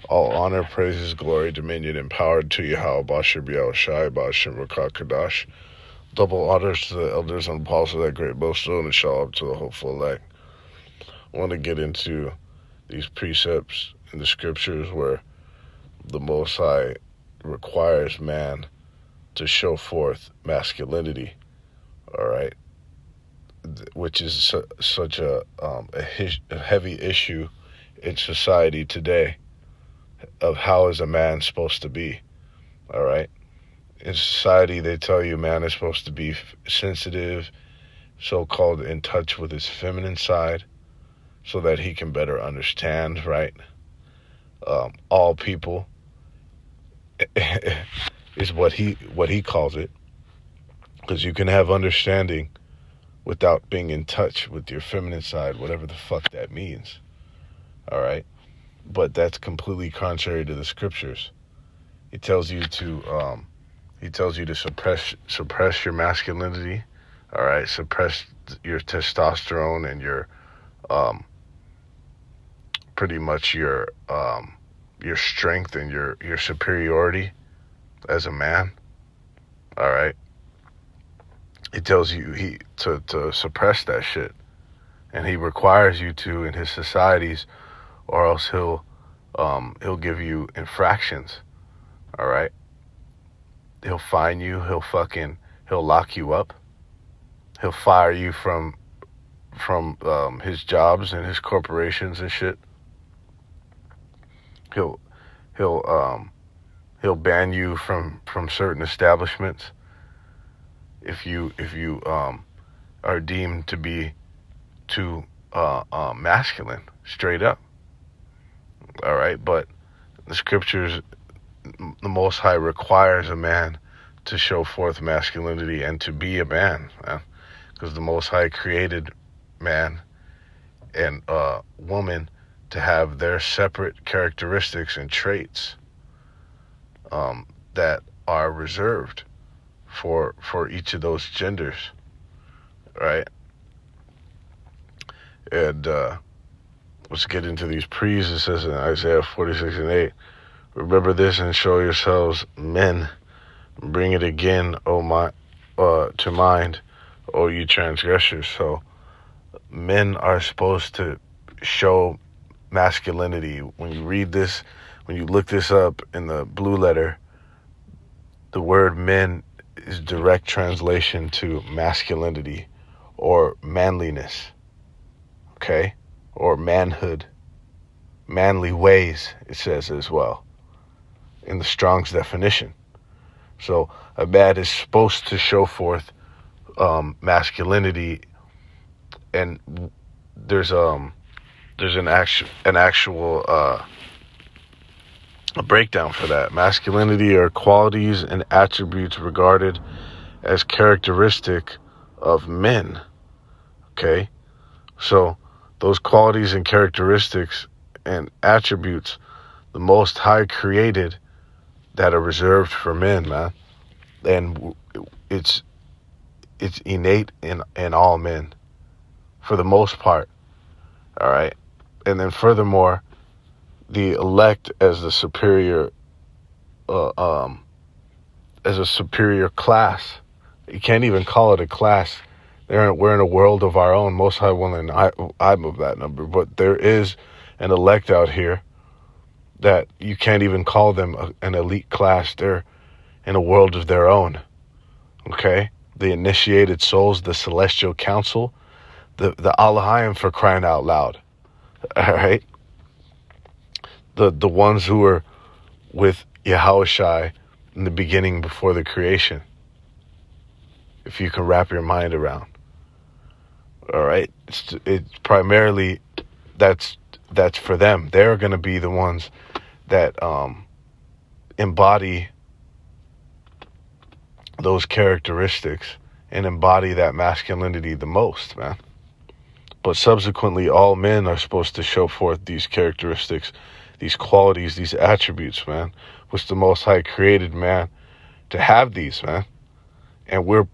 All honor, praises, glory, dominion, and power to Yahweh Bashir Yahushai Bashim Rakakadash. Double honors to the elders and apostles of that great boastful and shalom to the hopeful elect. I want to get into these precepts in the scriptures where the Most High requires man to show forth masculinity, all right, which is such a heavy issue in society today of how is a man supposed to be, all right? In society, they tell you man is supposed to be sensitive, so-called in touch with his feminine side, so that he can better understand, right? All people is what he calls it, because you can have understanding without being in touch with your feminine side, whatever the fuck that means, all right? But that's completely contrary to the scriptures. He tells you to suppress your masculinity, all right? Suppress your testosterone and your pretty much your strength and your superiority as a man, all right? He tells you to suppress that shit, and he requires you to in his societies, or else he'll give you infractions, all right? He'll fine you, he'll lock you up, he'll fire you from his jobs and his corporations and shit. He'll ban you from certain establishments if you are deemed to be too masculine, straight up. All right, but the scriptures, the Most High requires a man to show forth masculinity and to be a man, because the Most High created man and woman to have their separate characteristics and traits that are reserved for each of those genders, right? And let's get into these pre's. It says in Isaiah 46:8, remember this and show yourselves men. Bring it again, to mind, O you transgressors. So men are supposed to show masculinity. When you read this, when you look this up in the blue letter, the word men is direct translation to masculinity or manliness, okay? Or manhood, manly ways, it says as well, in the Strong's definition. So a man is supposed to show forth masculinity, and there's an actual a breakdown for that. Masculinity are qualities and attributes regarded as characteristic of men, okay? So those qualities and characteristics and attributes the Most High created that are reserved for men, man. And it's innate in all men for the most part, all right? And then furthermore, the elect as the superior as a superior class. You can't even call it a class. We're in a world of our own. Most High willing, I'm of that number, but there is an elect out here that you can't even call them an elite class. They're in a world of their own, okay? The initiated souls, the celestial council, the Alahayim, for crying out loud, all right? The ones who were with Yahushai in the beginning before the creation, if you can wrap your mind around, all right? It's primarily, that's for them. They're going to be the ones that embody those characteristics and embody that masculinity the most, man. But subsequently, all men are supposed to show forth these characteristics, these qualities, these attributes, man, which the Most High created man to have these, man. And we're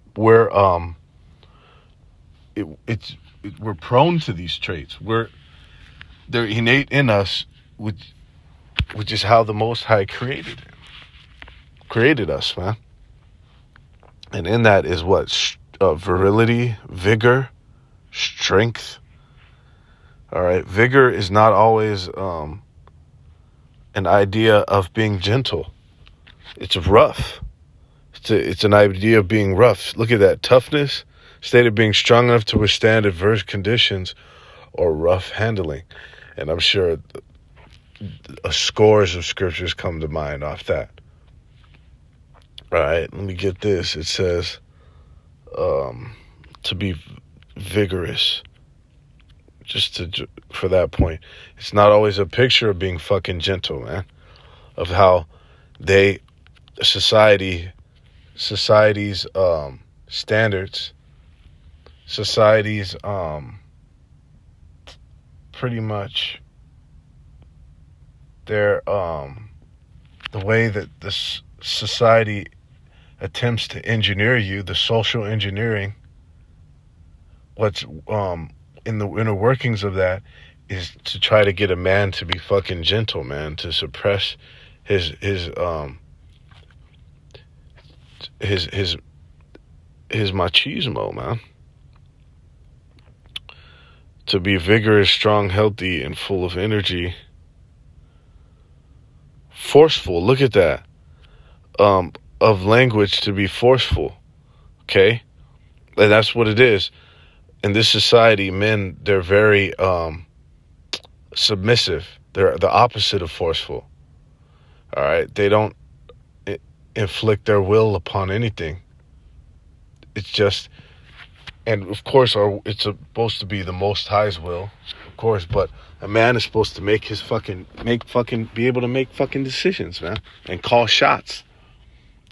prone to these traits. They're innate in us, which which is how the Most High created us, man. And in that is what? Virility, vigor, strength. All right. Vigor is not always an idea of being gentle. It's rough. It's an idea of being rough. Look at that. Toughness, state of being strong enough to withstand adverse conditions or rough handling. And I'm sure scores of scriptures come to mind off that. All right, let me get this. It says to be vigorous. For that point, it's not always a picture of being fucking gentle, man. Of how society's standards, society's pretty much their the way that this society attempts to engineer you, the social engineering. What's in the inner workings of that is to try to get a man to be fucking gentle, man, to suppress his machismo, man. To be vigorous, strong, healthy, and full of energy. Forceful, look at that. Of language, to be forceful. Okay? And that's what it is. In this society, men, they're very submissive. They're the opposite of forceful. All right? They don't inflict their will upon anything. It's just, and of course, it's supposed to be the Most High's will, of course, but a man is supposed to be able to make fucking decisions, man, and call shots.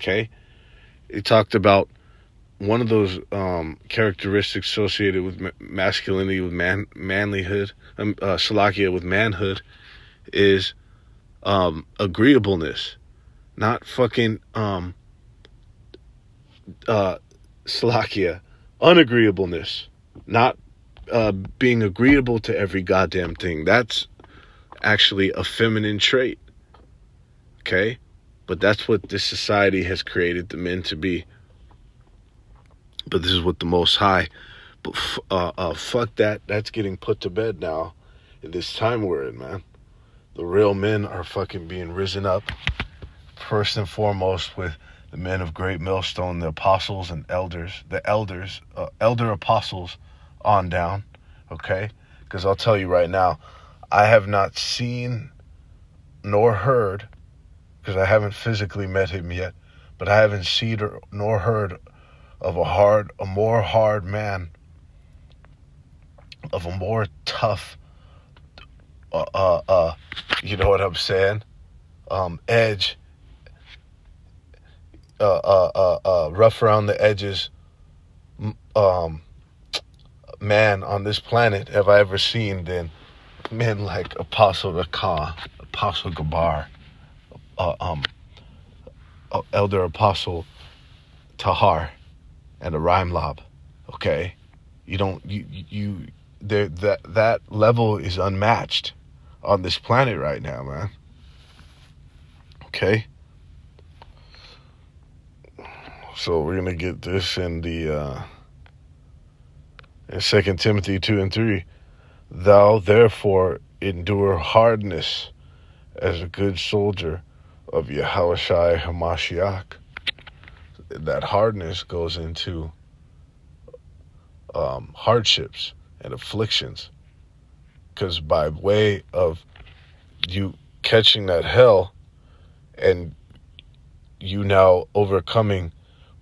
Okay? He talked about one of those characteristics associated with masculinity, with manlyhood, Salakia, with manhood, is agreeableness. Not fucking Salakia, unagreeableness. Not being agreeable to every goddamn thing. That's actually a feminine trait. Okay? But that's what this society has created the men to be. But this is what the Most High. But fuck that. That's getting put to bed now in this time we're in, man. The real men are fucking being risen up. First and foremost with the men of Great Millstone, the apostles and elders. The elder apostles on down. Okay? Because I'll tell you right now, I have not seen nor heard, because I haven't physically met him yet, but I haven't seen nor heard of a more hard man, of a more tough, you know what I'm saying? Edge, rough around the edges, man on this planet have I ever seen than men like Apostle Rakah, Apostle Gabar, Elder Apostle Tahar, and a Rhyme Lob. Okay? That level is unmatched on this planet right now, man. Okay? So we're gonna get this in the in 2 Timothy 2:3. Thou therefore endure hardness as a good soldier of Yahushua HaMashiach. That hardness goes into hardships and afflictions, because by way of you catching that hell and you now overcoming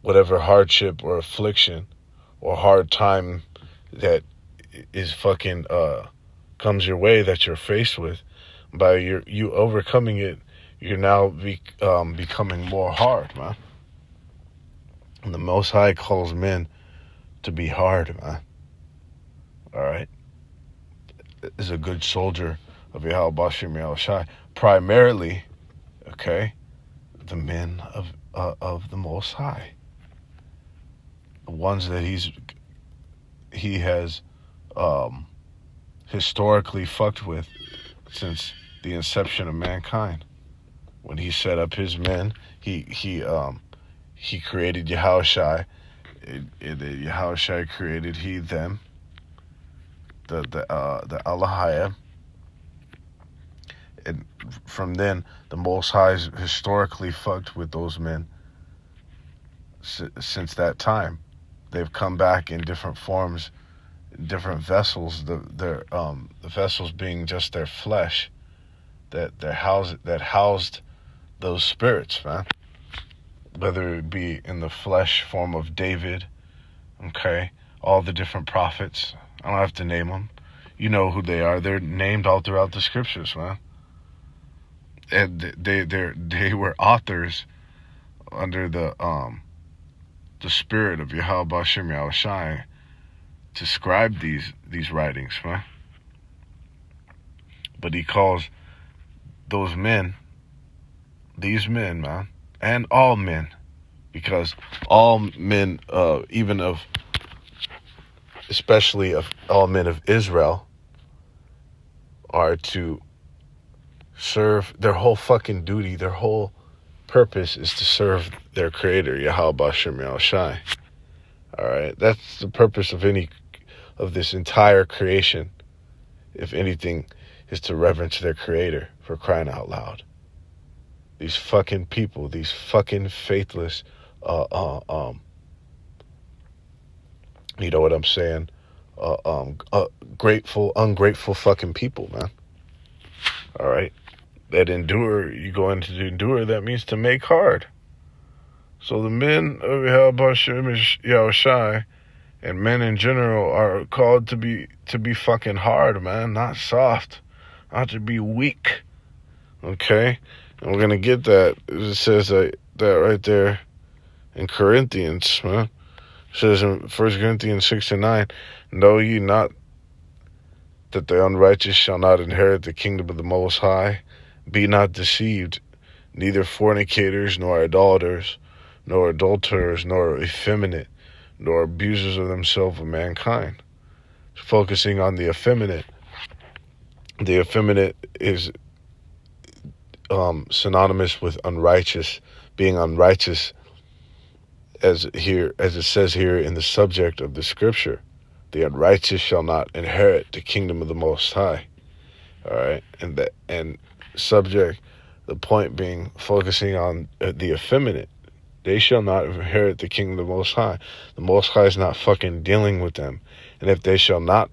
whatever hardship or affliction or hard time that is fucking comes your way that you're faced with, by you overcoming it, you're now becoming more hard, man. And the Most High calls men to be hard, man. All right? Is a good soldier of Yahweh Bashim Yahushai. Primarily, okay, the men of the Most High. The ones that he has historically fucked with since the inception of mankind. when he set up his men, he created Yahushai. Yahushai created he them, the Elohim, and from then the Most High historically fucked with those men. Since that time, they've come back in different forms, different vessels. The vessels being just their flesh, that housed those spirits, man. Whether it be in the flesh form of David, okay, all the different prophets. I don't have to name them. You know who they are. They're named all throughout the scriptures, man. And they were authors under the spirit of Yahweh Bashem Yahushai to scribe these writings, man. But he calls those men, these men, man, and all men, because all men, especially of all men of Israel, are to serve. Their whole fucking duty, their whole purpose is to serve their creator, Yahweh Bashem Yahushai. All right, that's the purpose of this entire creation, if anything, is to reverence their creator, for crying out loud. These fucking people, these fucking faithless, you know what I'm saying? Ungrateful fucking people, man. All right, that endure. You go into the endure. That means to make hard. So the men of Yahushai and men in general are called to be fucking hard, man, not soft, not to be weak. Okay, and we're gonna get that. It says that right there in Corinthians, man. It says in 1 Corinthians 6:9, know ye not that the unrighteous shall not inherit the kingdom of the Most High? Be not deceived, neither fornicators, nor idolaters, nor adulterers, nor effeminate, nor abusers of themselves of mankind. Focusing on the effeminate. The effeminate is synonymous with unrighteous, being unrighteous, as it says here in the subject of the scripture. The unrighteous shall not inherit the kingdom of the Most High. All right, and subject, the point being focusing on the effeminate. They shall not inherit the kingdom of the Most High. The Most High is not fucking dealing with them. And if they shall not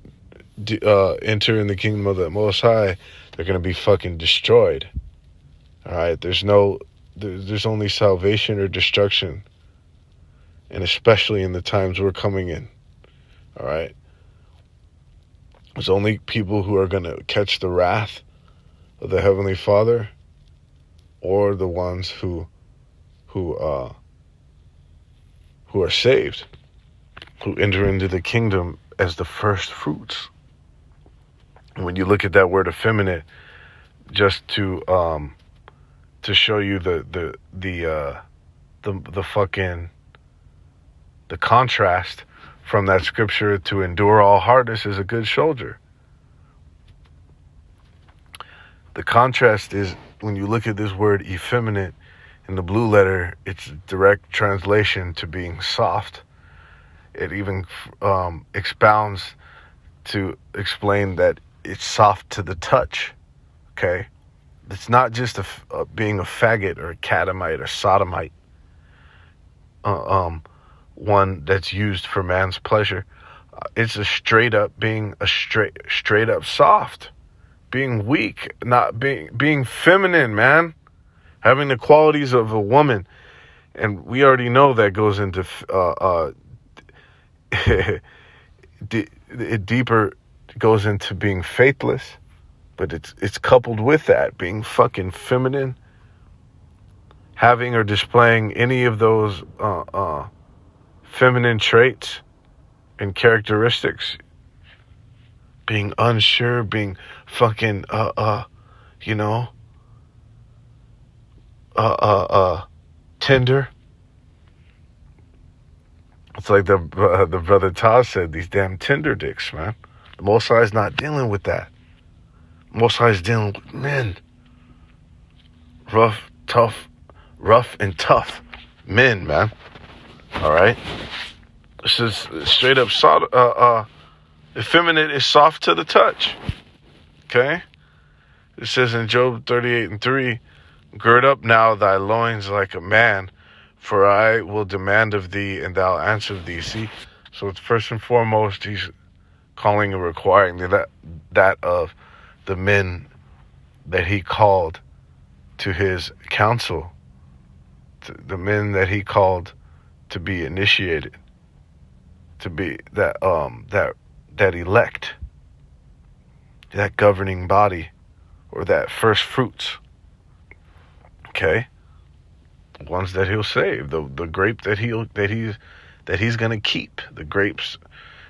enter in the kingdom of the Most High, they're going to be fucking destroyed. All right? There's only salvation or destruction. And especially in the times we're coming in. All right? There's only people who are going to catch the wrath of the Heavenly Father, or the ones who are saved, who enter into the kingdom as the first fruits. And when you look at that word effeminate, just to show you the contrast from that scripture, to endure all hardness as a good soldier. The contrast is, when you look at this word effeminate in the blue letter, it's direct translation to being soft. It even expounds to explain that it's soft to the touch. Okay, it's not just being a faggot or a catamite or sodomite, one that's used for man's pleasure. It's a straight up soft, being weak, not being feminine, man, having the qualities of a woman. And we already know that goes into it deeper, goes into being faithless, but it's coupled with that being fucking feminine, having or displaying any of those feminine traits and characteristics, being unsure, being fucking tender. It's like the brother Todd said, these damn tender dicks, man. The Most High is not dealing with that. The Most High is dealing with men. Rough, rough and tough men, man. All right? This is straight up effeminate is soft to the touch. Okay? It says in Job 38:3, gird up now thy loins like a man, for I will demand of thee, and thou answer thee. See? So it's first and foremost, he's calling and requiring that of the men that he called to his counsel, the men that he called to be initiated, to be that elect, that governing body, or that first fruits. Okay, ones that he'll save, the grape that he's gonna keep, the grapes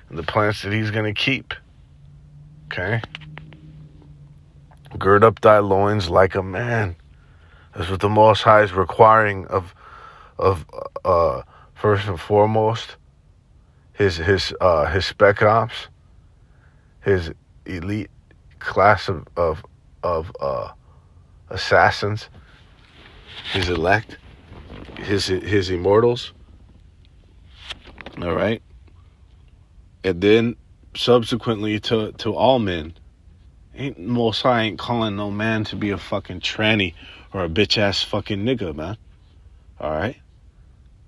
and the plants that he's gonna keep. Okay, gird up thy loins like a man. That's what the Most High is requiring of first and foremost his spec ops, his elite class of assassins, his elect, his immortals. All right, and then subsequently to all men. Most High ain't calling no man to be a fucking tranny or a bitch ass fucking nigga, man. All right,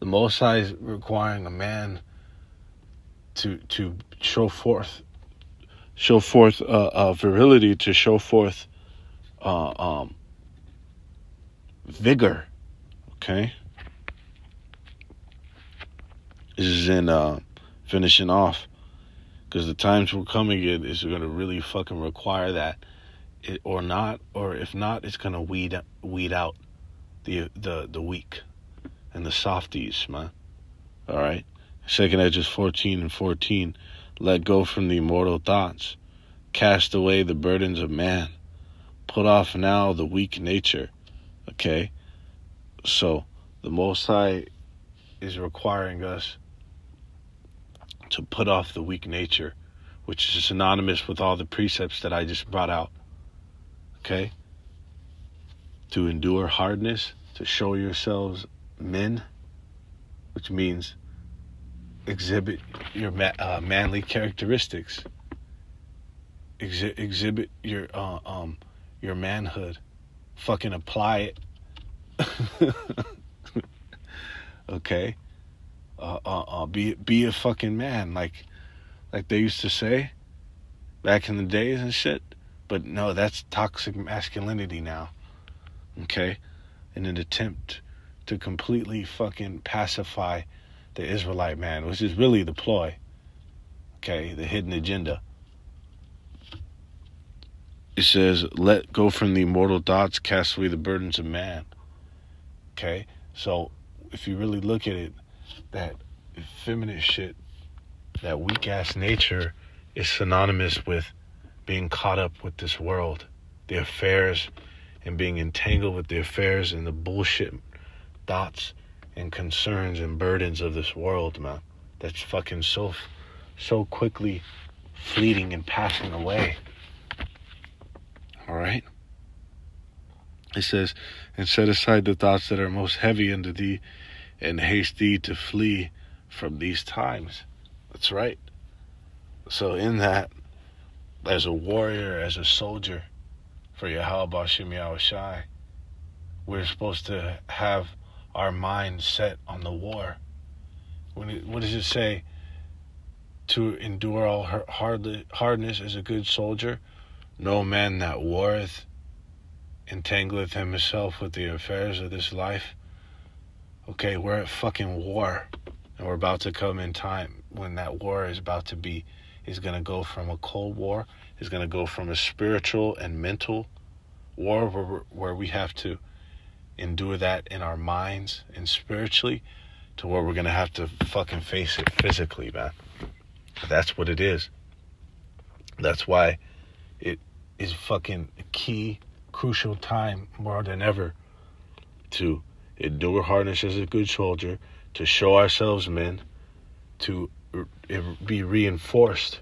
the Most High is requiring a man to show forth virility, to show forth vigor. Okay, this is in finishing off, because the times will come again is going to really fucking require that, or if not, it's going to weed out the weak and the softies, man. All right. 2 Edges 14:14, let go from the immortal thoughts, cast away the burdens of man, put off now the weak nature. Okay, so the Most High is requiring us to put off the weak nature, which is synonymous with all the precepts that I just brought out. Okay, to endure hardness, to show yourselves men, which means exhibit your manly characteristics, exhibit your manhood, fucking apply it. Okay, be a fucking man, like they used to say back in the days and shit. But no, that's toxic masculinity now. Okay, in an attempt to completely fucking pacify the Israelite man, which is really the ploy. Okay, the hidden agenda. It says, let go from the mortal thoughts, cast away the burdens of man. Okay, so if you really look at it, that effeminate shit, that weak ass nature is synonymous with being caught up with this world, the affairs, and being entangled with the affairs and the bullshit thoughts and concerns and burdens of this world, man. That's fucking so quickly fleeting and passing away. All right? It says, and set aside the thoughts that are most heavy unto thee, and haste thee to flee from these times. That's right. So in that, as a warrior, as a soldier for Yahweh Bashim Yahushai, we're supposed to have our mind set on the war. What does it say? To endure all hardness as a good soldier. No man that warreth entangleth himself with the affairs of this life. Okay, we're at fucking war, and we're about to come in time when that war is going to go from a cold war, is going to go from a spiritual and mental war where we have to endure that in our minds and spiritually, to where we're going to have to fucking face it physically, man. That's what it is. That's why it is fucking a key, crucial time more than ever to endure hardness as a good soldier, to show ourselves men, to be reinforced,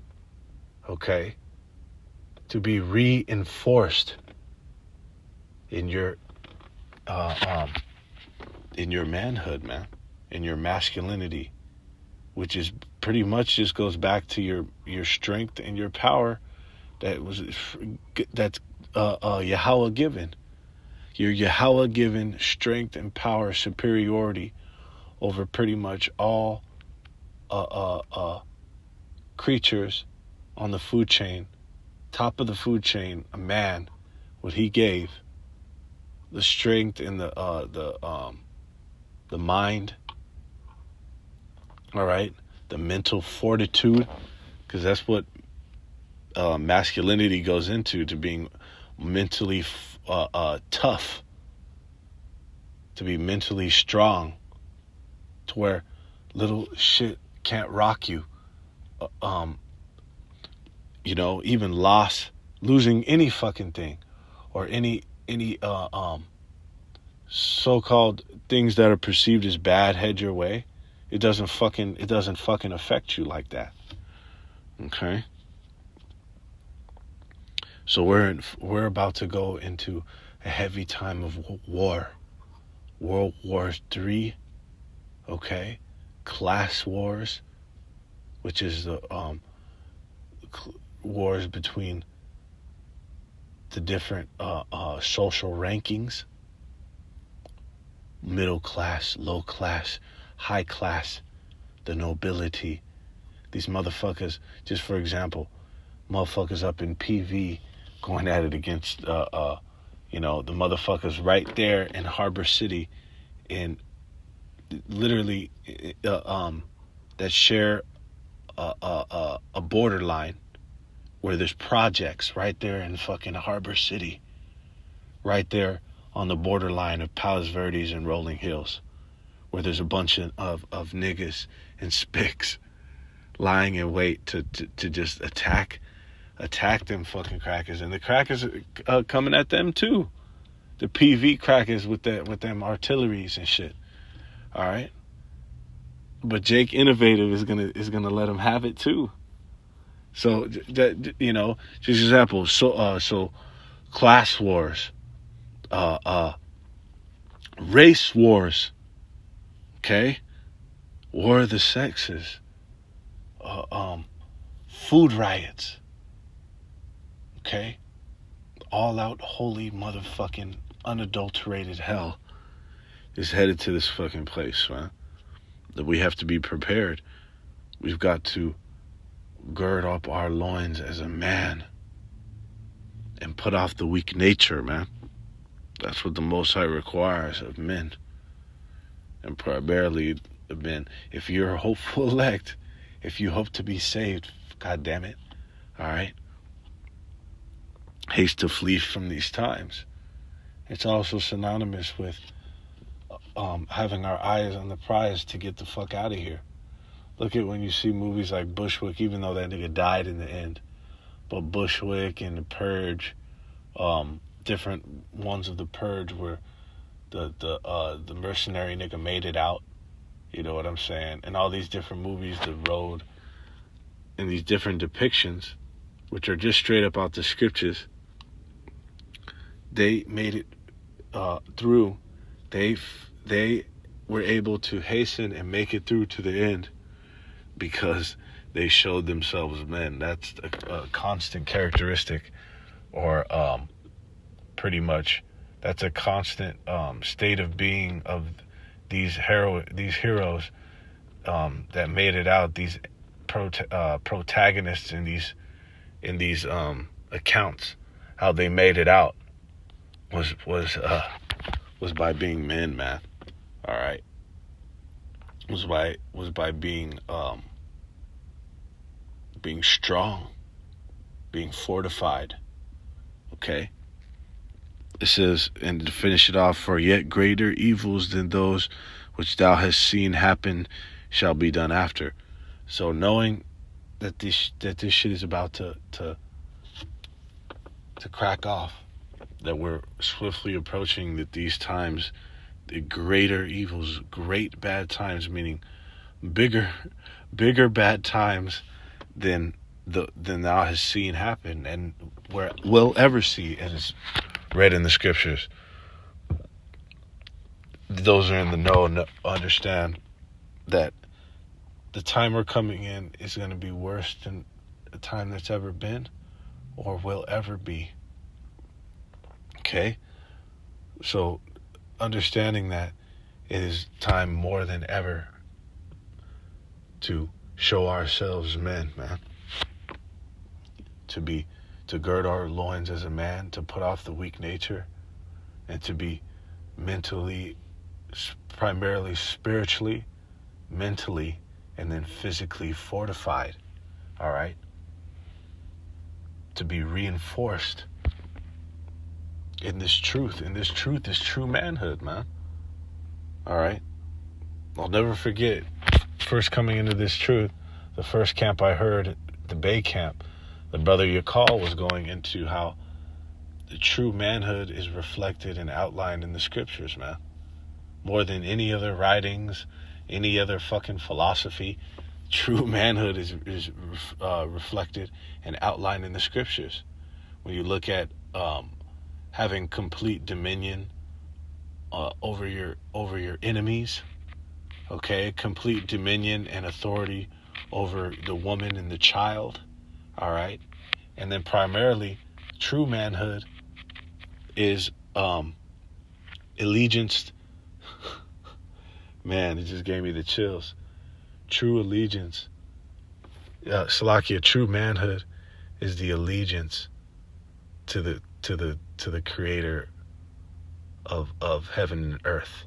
okay? To be reinforced in your in your manhood, man, in your masculinity, which is pretty much just goes back to your strength and your power that's Yahweh given. Your Yahweh given strength and power superiority over pretty much all creatures on the food chain. Top of the food chain, a man, what he gave, the strength and the mind, all right, the mental fortitude, because that's what masculinity goes into, to being mentally tough, to be mentally strong, to where little shit can't rock you. Even losing any fucking thing, or any so-called things that are perceived as bad head your way. It doesn't fucking affect you like that. Okay? So we're about to go into a heavy time of war. World War III, okay? Class wars, which is the wars between the different social rankings. Middle class, low class, high class, the nobility. These motherfuckers, just for example, motherfuckers up in PV going at it against, the motherfuckers right there in Harbor City, in literally, that share a borderline, where there's projects right there in fucking Harbor City, right there on the borderline of Palos Verdes and Rolling Hills, where there's a bunch of niggas and spics lying in wait to just attack them fucking crackers, and the crackers coming at them too. The PV crackers with them artilleries and shit. All right, but Jake Innovative is gonna let them have it too. So that, just example. So class wars, race wars. Okay, war of the sexes. Food riots. Okay, all out holy motherfucking unadulterated hell is headed to this fucking place, man. That we have to be prepared. We've got to gird up our loins as a man and put off the weak nature, man. That's what the Most High requires of men, and primarily the men. If you're a hopeful elect, if you hope to be saved, God damn it, all right, haste to flee from these times. It's also synonymous with having our eyes on the prize to get the fuck out of here. Look at when you see movies like Bushwick, even though that nigga died in the end, but Bushwick and The Purge, different ones of The Purge, where the mercenary nigga made it out. You know what I'm saying? And all these different movies, The Road, and these different depictions, which are just straight up out the scriptures, they made it through. They were able to hasten and make it through to the end because they showed themselves men. That's a constant characteristic, or pretty much that's a constant state of being of these heroes that made it out. These protagonists in these accounts, how they made it out was by being men, man. All right, was by being strong, being fortified. Okay. It says, and to finish it off, for yet greater evils than those which thou hast seen happen shall be done after. So knowing that this shit is about to crack off, that we're swiftly approaching, that these times, the greater evils, great bad times, meaning bigger bad times than thou hast seen happen, and will ever see, as is read in the scriptures, those who are in the know understand that the time we're coming in is going to be worse than the time that's ever been or will ever be. Okay? So, understanding that it is time more than ever to show ourselves men, man. To gird our loins as a man, to put off the weak nature, and to be mentally, primarily spiritually, mentally, and then physically fortified. All right? To be reinforced in this truth. And this truth is true manhood, man. All right? I'll never forget, first coming into this truth, the first camp I heard, the Bay Camp, the brother Yakal was going into how the true manhood is reflected and outlined in the scriptures, man. More than any other writings, any other fucking philosophy, true manhood is reflected and outlined in the scriptures. When you look at having complete dominion over your enemies, okay, complete dominion and authority over the woman and the child, all right, and then primarily true manhood is allegiance. Man, it just gave me the chills. True allegiance, Salakia, true manhood is the allegiance to the Creator of heaven and earth.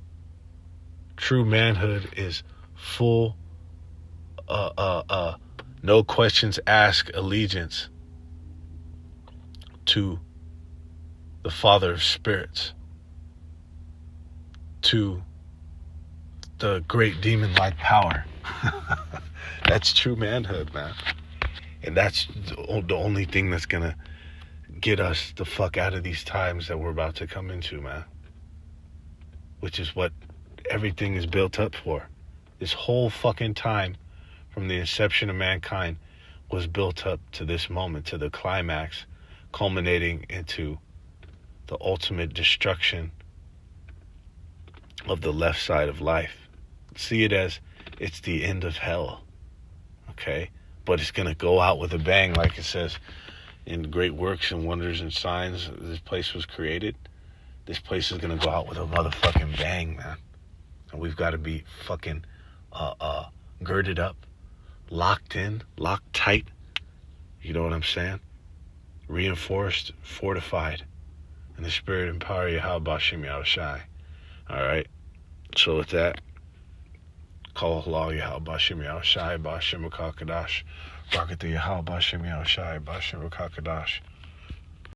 True manhood is full, no questions asked allegiance to the Father of spirits, to the great demon-like power. That's true manhood, man. And that's the only thing that's gonna get us the fuck out of these times that we're about to come into, man. Which is what everything is built up for. This whole fucking time from the inception of mankind was built up to this moment, to the climax, culminating into the ultimate destruction of the left side of life. See it as it's the end of hell, okay? But it's going to go out with a bang, like it says in Great Works and Wonders and Signs. This place was created. This place is going to go out with a motherfucking bang, man. And we've got to be fucking girded up, locked in, locked tight. You know what I'm saying? Reinforced, fortified, in the spirit and power of Yahweh Bashim Yahushai. All right? So with that, call Allah Yahweh Bashim Yahushai, Bashim Rakakadash. Rocket the Yahweh Bashim Yahushai, Bashim Rakakadash.